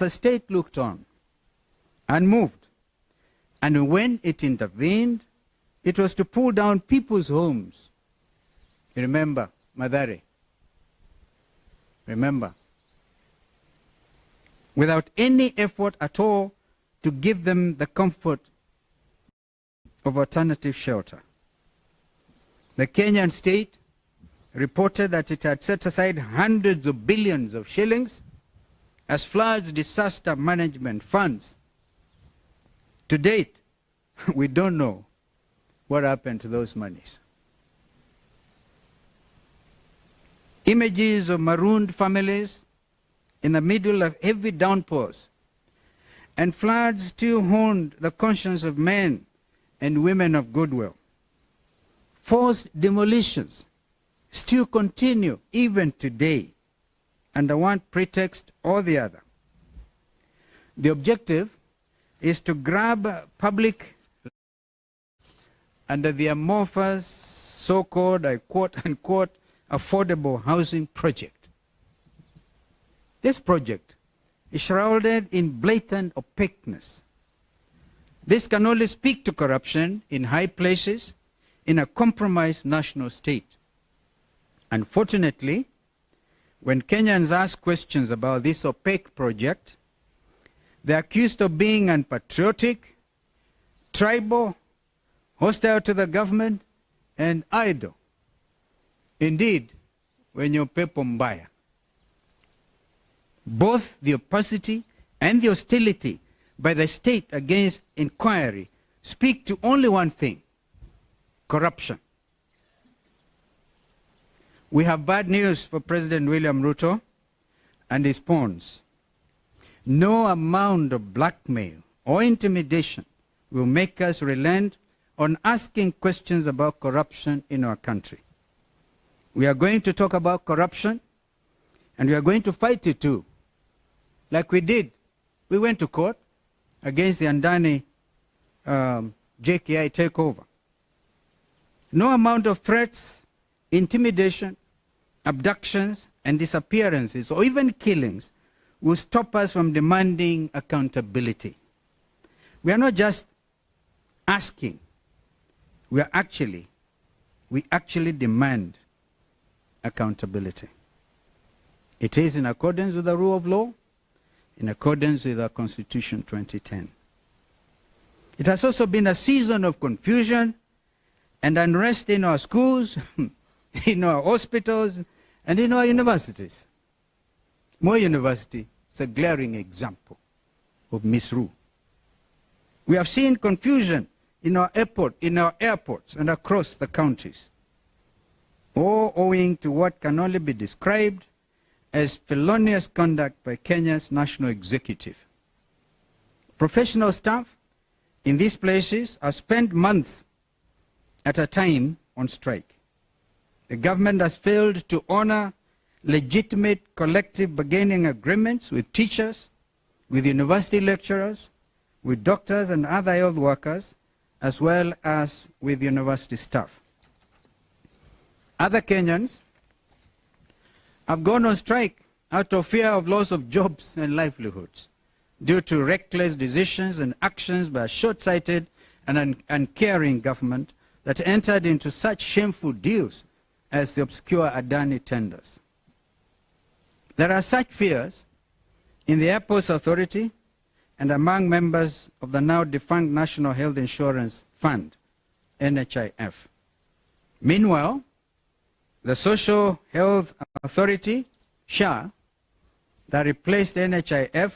the state looked on, unmoved. And when it intervened, it was to pull down people's homes. You remember, Mathare? Remember? Without any effort at all to give them the comfort of alternative shelter. The Kenyan state reported that it had set aside hundreds of billions of shillings as floods disaster management funds. To date, we don't know what happened to those monies. Images of marooned families in the middle of heavy downpours and floods still haunted the conscience of men and women of goodwill. Forced demolitions still continue even today under one pretext or the other. The objective is to grab public under the amorphous so-called, I quote unquote, affordable housing project. This project is shrouded in blatant opaqueness. This can only speak to corruption in high places in a compromised national state. Unfortunately, when Kenyans ask questions about this opaque project, they are accused of being unpatriotic, tribal, hostile to the government, and idle. Indeed, wenye upepo mbaya. Both the opacity and the hostility by the state against inquiry speak to only one thing: corruption. We have bad news for President William Ruto and his pawns. No amount of blackmail or intimidation will make us relent on asking questions about corruption in our country. We are going to talk about corruption, and we are going to fight it too. Like we did. We went to court against the Andani JKI takeover. No amount of threats, intimidation, abductions, and disappearances, or even killings, will stop us from demanding accountability. We are not just asking, we actually demand accountability. It is in accordance with the rule of law, in accordance with our Constitution 2010. It has also been a season of confusion and unrest in our schools, in our hospitals, and in our universities. Moi University is a glaring example of misrule. We have seen confusion in our airports and across the counties, all owing to what can only be described as felonious conduct by Kenya's national executive. Professional staff in these places have spent months at a time on strike. The government has failed to honor legitimate collective bargaining agreements with teachers, with university lecturers, with doctors and other health workers, as well as with university staff. Other Kenyans have gone on strike out of fear of loss of jobs and livelihoods due to reckless decisions and actions by a short-sighted and uncaring government that entered into such shameful deals as the obscure Adani tenders. There are such fears in the Airports Authority and among members of the now defunct National Health Insurance Fund, NHIF. Meanwhile, the Social Health Authority, SHA, that replaced NHIF,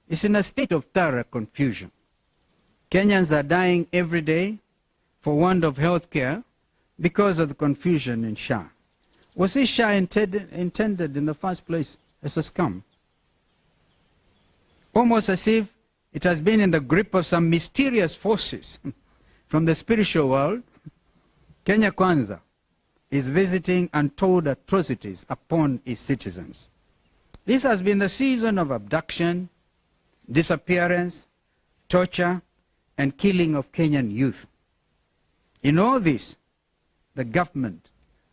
is in a state of thorough confusion. Kenyans are dying every day for want of health care because of the confusion in SHA. Was this SHA intended in the first place as a scam? Almost as if it has been in the grip of some mysterious forces from the spiritual world, Kenya Kwanza is visiting untold atrocities upon its citizens. This has been the season of abduction, disappearance, torture, and killing of Kenyan youth. In all this, the government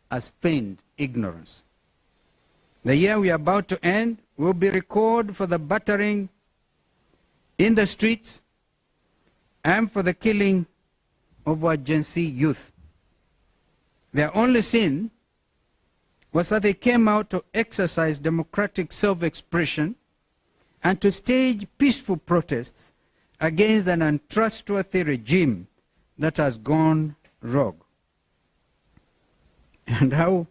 has feigned ignorance. The year we are about to end will be recorded for the battering in the streets and for the killing of our Gen Z youth. Their only sin was that they came out to exercise democratic self-expression and to stage peaceful protests against an untrustworthy regime that has gone rogue. And how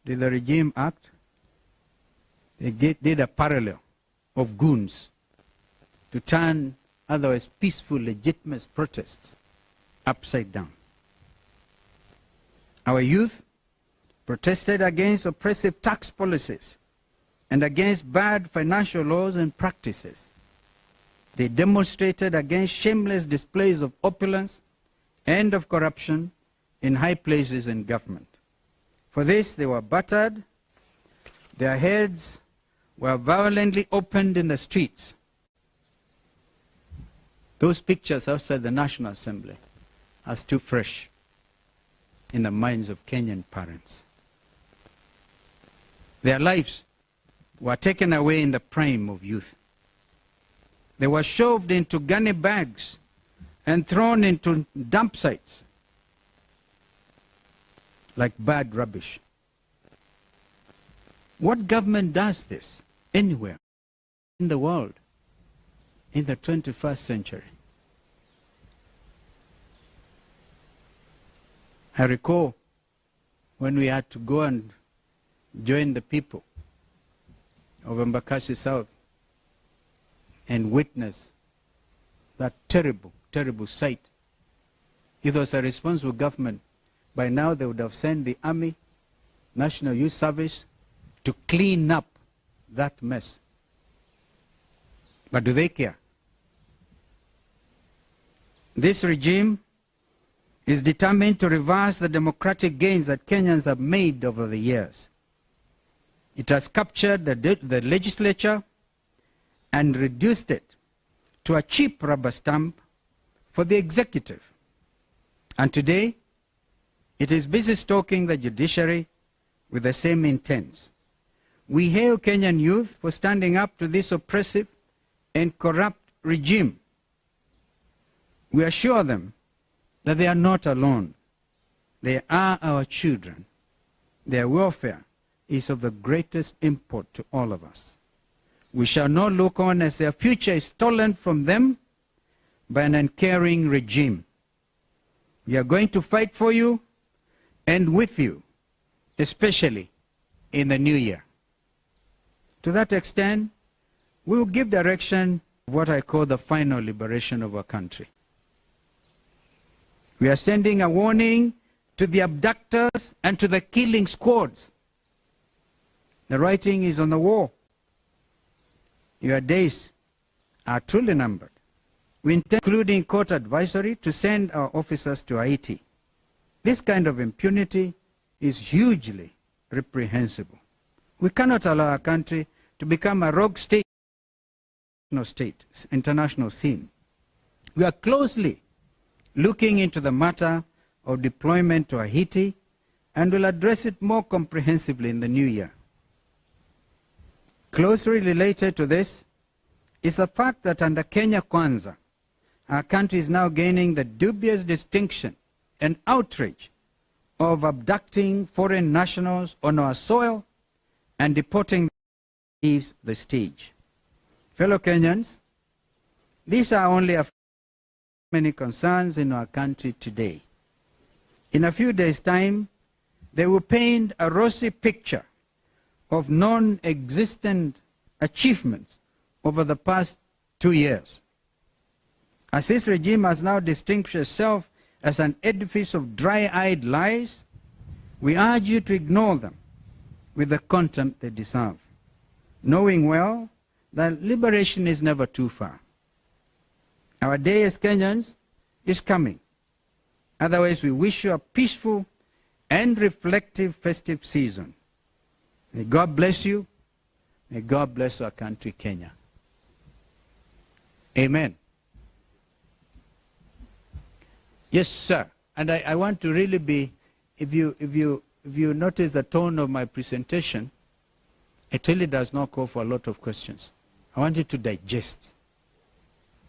did the regime act? They did a parallel of goons to turn otherwise peaceful, legitimate protests upside down. Our youth protested against oppressive tax policies and against bad financial laws and practices. They demonstrated against shameless displays of opulence and of corruption in high places in government. For this, they were battered, their heads were violently opened in the streets. Those pictures outside the National Assembly are still fresh in the minds of Kenyan parents. Their lives were taken away in the prime of youth. They were shoved into gunny bags and thrown into dump sites like bad rubbish. What government does this anywhere in the world in the 21st century? I recall when we had to go and join the people of Embakasi South and witness that terrible, terrible sight. If it was a responsible government, by now they would have sent the Army, National Youth Service to clean up that mess. But do they care? This regime is determined to reverse the democratic gains that Kenyans have made over the years. It has captured the legislature and reduced it to a cheap rubber stamp for the executive. And today, it is busy stalking the judiciary with the same intents. We hail Kenyan youth for standing up to this oppressive and corrupt regime. We assure them that they are not alone. They are our children. Their welfare is of the greatest import to all of us. We shall not look on as their future is stolen from them by an uncaring regime. We are going to fight for you and with you, especially in the new year. To that extent, we will give direction of what I call the final liberation of our country. We are sending a warning to the abductors and to the killing squads. The writing is on the wall. Your days are truly numbered. We intend, including court advisory, to send our officers to Haiti. This kind of impunity is hugely reprehensible. We cannot allow our country to become a rogue state, international scene. We are closely looking into the matter of deployment to Haiti and will address it more comprehensively in the new year. Closely related to this is the fact that under Kenya Kwanza, our country is now gaining the dubious distinction and outrage of abducting foreign nationals on our soil and deporting them leaves the stage. Fellow Kenyans, these are only a many concerns in our country today. In a few days' time, they will paint a rosy picture of non-existent achievements over the past 2 years. As this regime has now distinguished itself as an edifice of dry-eyed lies, we urge you to ignore them with the contempt they deserve, knowing well that liberation is never too far. Our day as Kenyans is coming. Otherwise, we wish you a peaceful and reflective festive season. May God bless you. May God bless our country, Kenya. Amen. Yes, sir. And I want to really be, if you notice the tone of my presentation, it really does not call for a lot of questions. I want you to digest.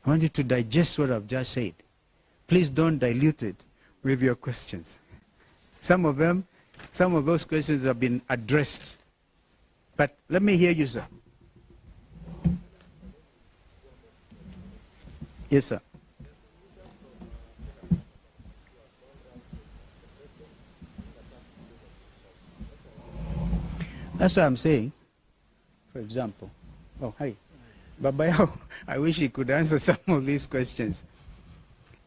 I want you to digest what I've just said. Please don't dilute it with your questions. Some of those questions have been addressed. But let me hear you, sir. Yes, sir. That's what I'm saying. For example, oh, hi. Babayao, I wish he could answer some of these questions.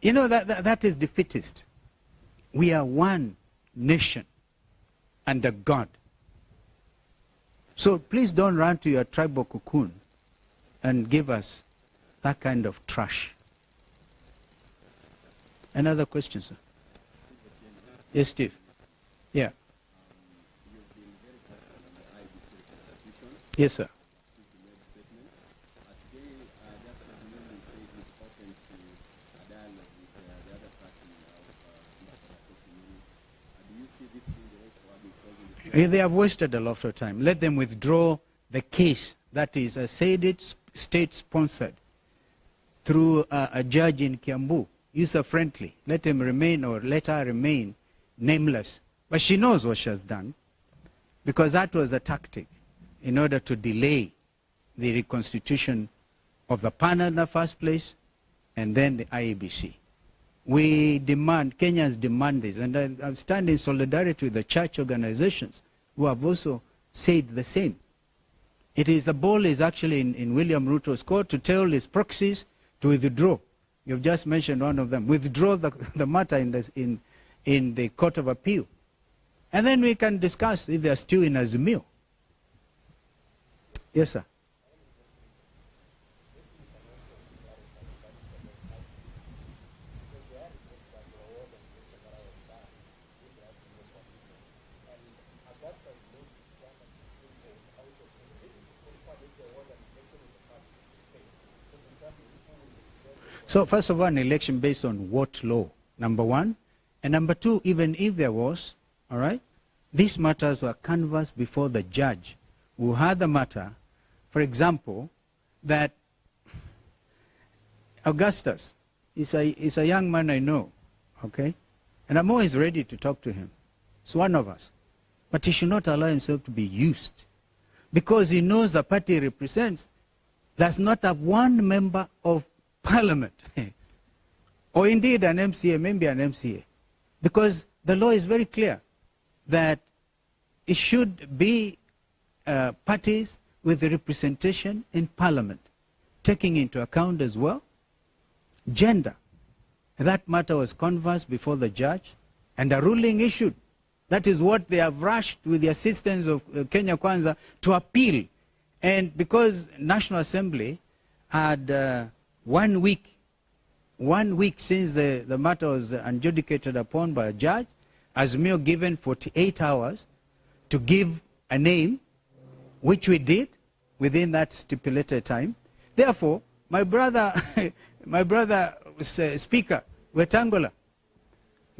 You know, that is defeatist. We are one nation under God. So please don't run to your tribal cocoon and give us that kind of trash. Another question, sir? Yes, Steve. Yeah. Yes, sir. They have wasted a lot of time. Let them withdraw the case that is, I said it, state-sponsored through a judge in Kiambu, user-friendly. Let him remain, or let her remain nameless. But she knows what she has done, because that was a tactic in order to delay the reconstitution of the panel in the first place, and then the IEBC. We demand, Kenyans demand this, and I stand in solidarity with the church organizations who have also said the same. The ball is actually in William Ruto's court to tell his proxies to withdraw. You've just mentioned one of them. Withdraw the matter in the Court of Appeal. And then we can discuss if they are still in Azimio. Yes, sir. So first of all, an election based on what law? Number one. And number two, even if there was, all right, these matters were canvassed before the judge who had the matter. For example, that Augustus is a young man I know, okay? And I'm always ready to talk to him. It's one of us. But he should not allow himself to be used, because he knows the party he represents does not have one member of parliament, or indeed an MCA, maybe an MCA, because the law is very clear that it should be parties with representation in parliament, taking into account as well gender. That matter was canvassed before the judge and a ruling issued. That is what they have rushed with the assistance of Kenya Kwanza to appeal. And because National Assembly had 1 week since the matter was adjudicated upon by a judge, Azimio given 48 hours to give a name, which we did within that stipulated time. Therefore, my brother, Speaker Wetangula,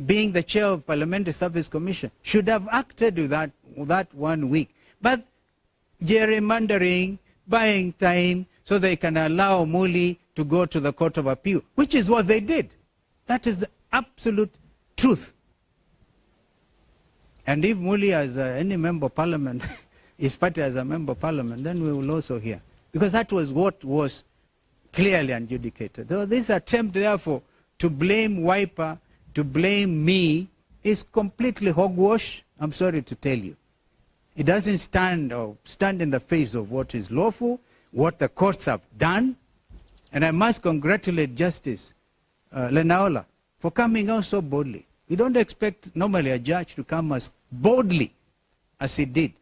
being the chair of Parliamentary Service Commission, should have acted with that 1 week. But gerrymandering, buying time, so they can allow Muli to go to the Court of Appeal, which is what they did. That is the absolute truth. And if Muli as any member of parliament, his party as a member of parliament, then we will also hear. Because that was what was clearly adjudicated. So this attempt, therefore, to blame Wiper, to blame me, is completely hogwash, I'm sorry to tell you. It doesn't stand in the face of what is lawful, what the courts have done. And I must congratulate Justice Lenaola for coming out so boldly. We don't expect normally a judge to come as boldly as he did,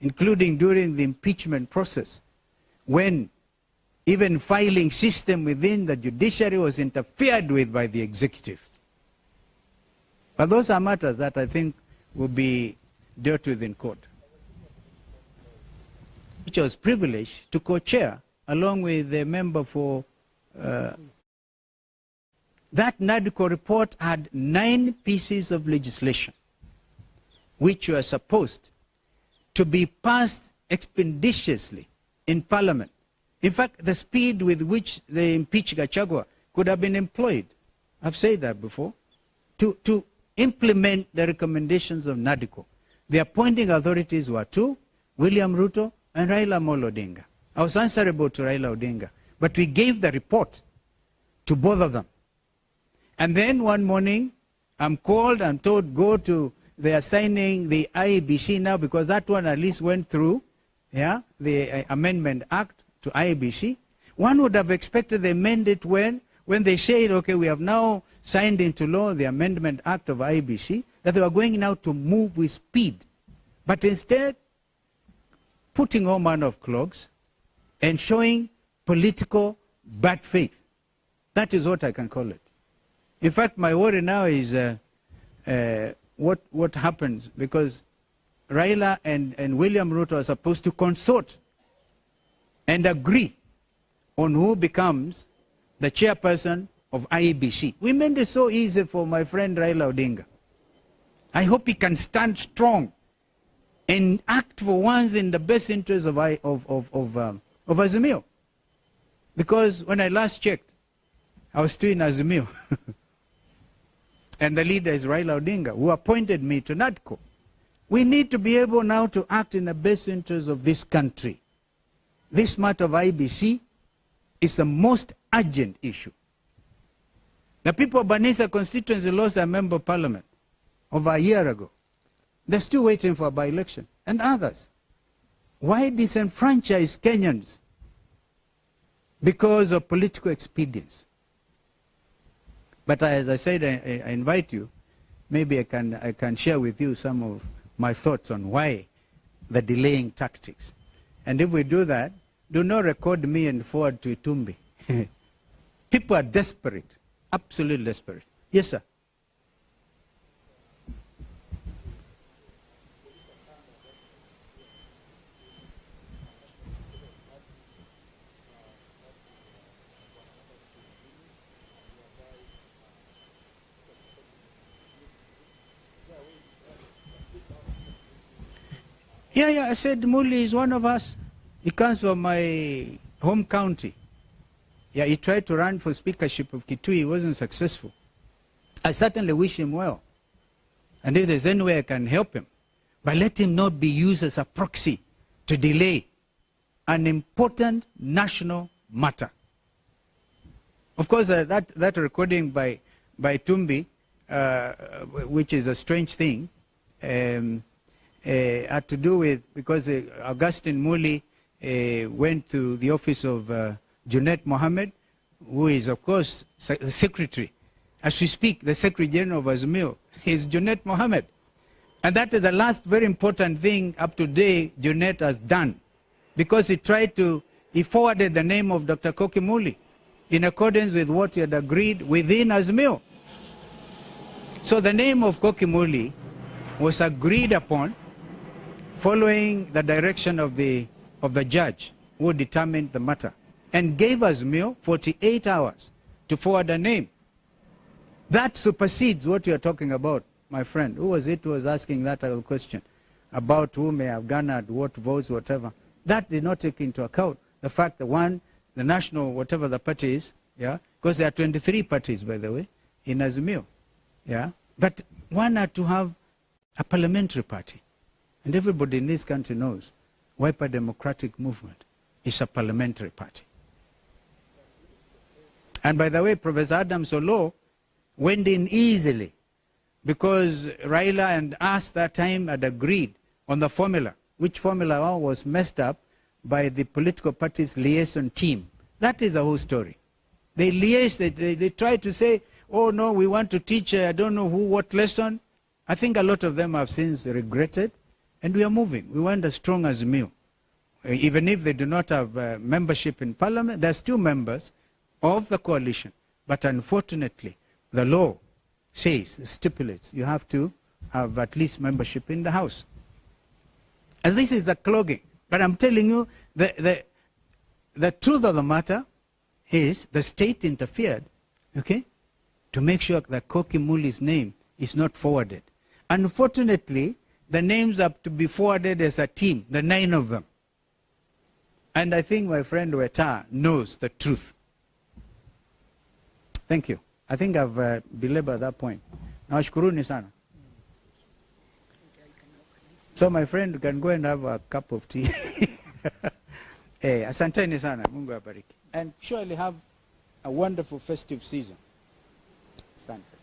including during the impeachment process, when even filing system within the judiciary was interfered with by the executive. But those are matters that I think will be dealt with in court. Which I was privileged to co-chair along with the member for that NADCO report had 9 pieces of legislation which were supposed to be passed expeditiously in Parliament In fact, the speed with which they impeached Gachagua could have been employed, I've said that before, to implement the recommendations of NADCO. The appointing authorities were two, William Ruto and Raila Amolo Odinga. I was answerable to Raila Odinga, but we gave the report to both of them. And then one morning, I'm called and told, go to, they are signing the IEBC now, because that one at least went through, yeah, the Amendment Act to IEBC. One would have expected they amend it when they said, okay, we have now signed into law the Amendment Act of IEBC, that they were going now to move with speed. But instead, putting all manner of clogs and showing political bad faith. That is what I can call it. In fact, my worry now is what happens, because Raila and William Ruto are supposed to consort and agree on who becomes the chairperson of IEBC. We made it so easy for my friend Raila Odinga. I hope he can stand strong and act for once in the best interest of Azimio. Because when I last checked, I was still in Azimio. And the leader is Raila Odinga, who appointed me to NADCO. We need to be able now to act in the best interest of this country. This matter of IBC is the most urgent issue. The people of Banisa constituency lost their member of parliament over a year ago. They're still waiting for a by-election. And others. Why disenfranchise Kenyans? Because of political expedience. But as I said, I invite you, maybe I can share with you some of my thoughts on why the delaying tactics. And if we do that, do not record me and forward to Itumbi. People are desperate, absolutely desperate. Yes, sir. Yeah, I said Muli is one of us. He comes from my home county. Yeah, he tried to run for speakership of Kitui. He wasn't successful. I certainly wish him well. And if there's any way I can help him, but let him not be used as a proxy to delay an important national matter. Of course, that recording by Tumbi, which is a strange thing, had to do with, because Augustine Muli went to the office of Junet Mohammed, who is, of course, the secretary. As we speak, the Secretary General of Azimio is Junet Mohammed. And that is the last very important thing up to date Junet has done. Because he forwarded the name of Dr. Koki Muli in accordance with what he had agreed within Azimio. So the name of Koki Muli was agreed upon following the direction of the judge who determined the matter, and gave Azimio 48 hours to forward a name. That supersedes what you are talking about, my friend. Who was it who was asking that question about who may have garnered what votes, whatever? That did not take into account the fact that the national, whatever the party is, yeah, because there are 23 parties, by the way, in Azimio, yeah, but one had to have a parliamentary party. And everybody in this country knows Wiper Democratic Movement is a parliamentary party. And by the way, Professor Adam Solo went in easily because Raila and us that time had agreed on the formula, which formula was messed up by the political party's liaison team. That is the whole story. They liaised, they tried to say, oh no, we want to teach, I don't know who, what lesson. I think a lot of them have since regretted. And we are moving. We want as strong as Azimio. Even if they do not have membership in parliament, they're still members of the coalition. But unfortunately, the law stipulates, you have to have at least membership in the House. And this is the clogging. But I'm telling you, the truth of the matter is the state interfered, okay, to make sure that Koki Muli's name is not forwarded. Unfortunately, the names have to be forwarded as a team, the 9 of them. And I think my friend Weta knows the truth. Thank you. I think I've belabored that point. Nawashukuruni sana. So my friend can go and have a cup of tea. Asanteni sana. Mungu abariki. And surely have a wonderful festive season. Asante.